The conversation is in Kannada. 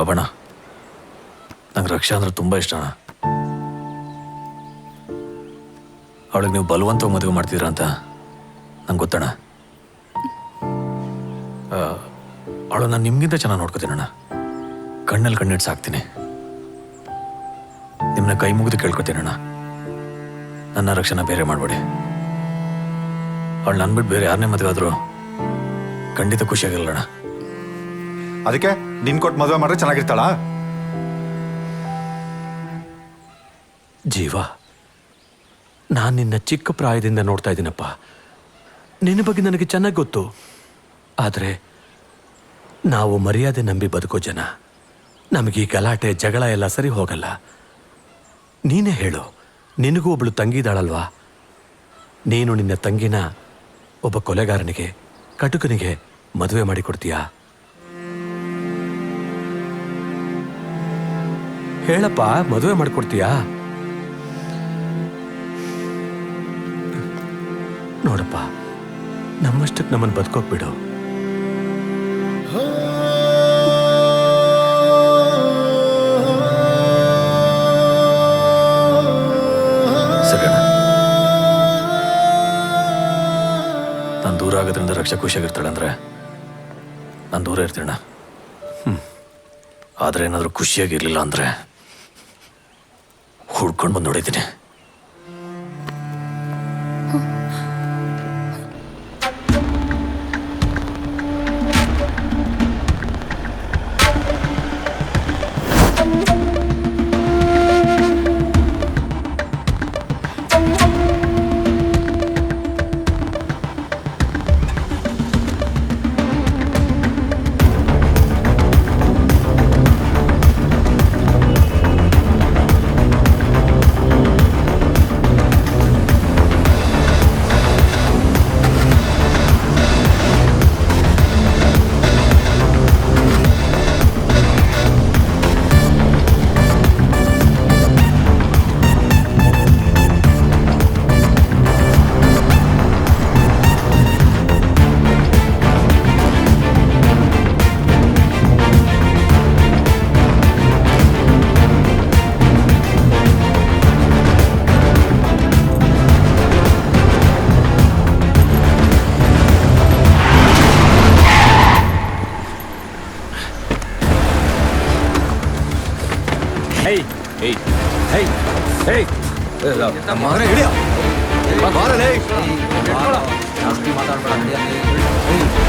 ಬಾಬಣ್ಣ, ನಂಗೆ ರಕ್ಷಾ ಅಂದ್ರೆ ತುಂಬ ಇಷ್ಟ ಅಣ್ಣ. ಅವಳಿಗೆ ನೀವು ಬಲವಂತವಾಗಿ ಮದುವೆ ಮಾಡ್ತೀರಾ ಅಂತ ನಂಗೆ ಗೊತ್ತಣ್ಣ. ಅವಳು ನಾನು ನಿಮ್ಗಿಂತ ಚೆನ್ನಾಗಿ ನೋಡ್ಕೋತೀನಣ್ಣ. ಕಣ್ಣಲ್ಲಿ ಕಣ್ಣಿಟ್ಟು ಸಾಕ್ತೀನಿ. ನಿಮ್ಮನ್ನ ಕೈ ಮುಗಿದು ಕೇಳ್ಕೊತೀನಣ್ಣ, ನನ್ನ ರಕ್ಷಣೆ ಬೇರೆ ಮಾಡಬೇಡಿ. ಅವಳು ನನ್ಬಿಟ್ಟು ಬೇರೆ ಯಾರನ್ನೇ ಮದುವೆ ಆದರೂ ಖಂಡಿತ ಖುಷಿಯಾಗಿಲ್ಲಣ್ಣ. ಅದಕ್ಕೆ ನಿನ್ ಕೊಟ್ಟು ಮದುವೆ ಮಾಡ್ರೆ ಚೆನ್ನಾಗಿರ್ತಾಳ? ಜೀವ, ನಾನು ನಿನ್ನ ಚಿಕ್ಕ ಪ್ರಾಯದಿಂದ ನೋಡ್ತಾ ಇದ್ದೀನಪ್ಪ. ನಿನ್ನ ಬಗ್ಗೆ ನನಗೆ ಚೆನ್ನಾಗಿ ಗೊತ್ತು. ಆದರೆ ನಾವು ಮರ್ಯಾದೆ ನಂಬಿ ಬದುಕೋ ಜನ. ನಮಗೆ ಈ ಗಲಾಟೆ ಜಗಳ ಎಲ್ಲ ಸರಿ ಹೋಗಲ್ಲ. ನೀನೇ ಹೇಳು, ನಿನಗೂ ಒಬ್ಳು ತಂಗಿದಾಳಲ್ವಾ? ನೀನು ನಿನ್ನ ತಂಗಿನ ಒಬ್ಬ ಕೊಲೆಗಾರನಿಗೆ, ಕಟುಕನಿಗೆ ಮದುವೆ ಮಾಡಿಕೊಡ್ತೀಯಾ? ಹೇಳಪ್ಪ, ಮದುವೆ ಮಾಡಿಕೊಡ್ತೀಯಾ? ನೋಡಪ್ಪ, ನಮ್ಮಷ್ಟಕ್ಕೆ ನಮ್ಮನ್ನು ಬದುಕೋಗ್ಬಿಡು. ಸರಿಯಣ್ಣ, ನಾನು ದೂರ ಆಗೋದ್ರಿಂದ ರಕ್ಷಾ ಖುಷಿಯಾಗಿರ್ತಾಳೆ ಅಂದರೆ ನಾನು ದೂರ ಇರ್ತೀನಣ್ಣ. ಆದರೆ ಏನಾದರೂ ಖುಷಿಯಾಗಿರ್ಲಿಲ್ಲ ಅಂದರೆ ಹುಡ್ಕೊಂಡು ಬಂದು ನೋಡಿದ್ದೀನಿ. ಜಾಸ್ತಿ ಮಾತಾಡ್ಬೇಡ.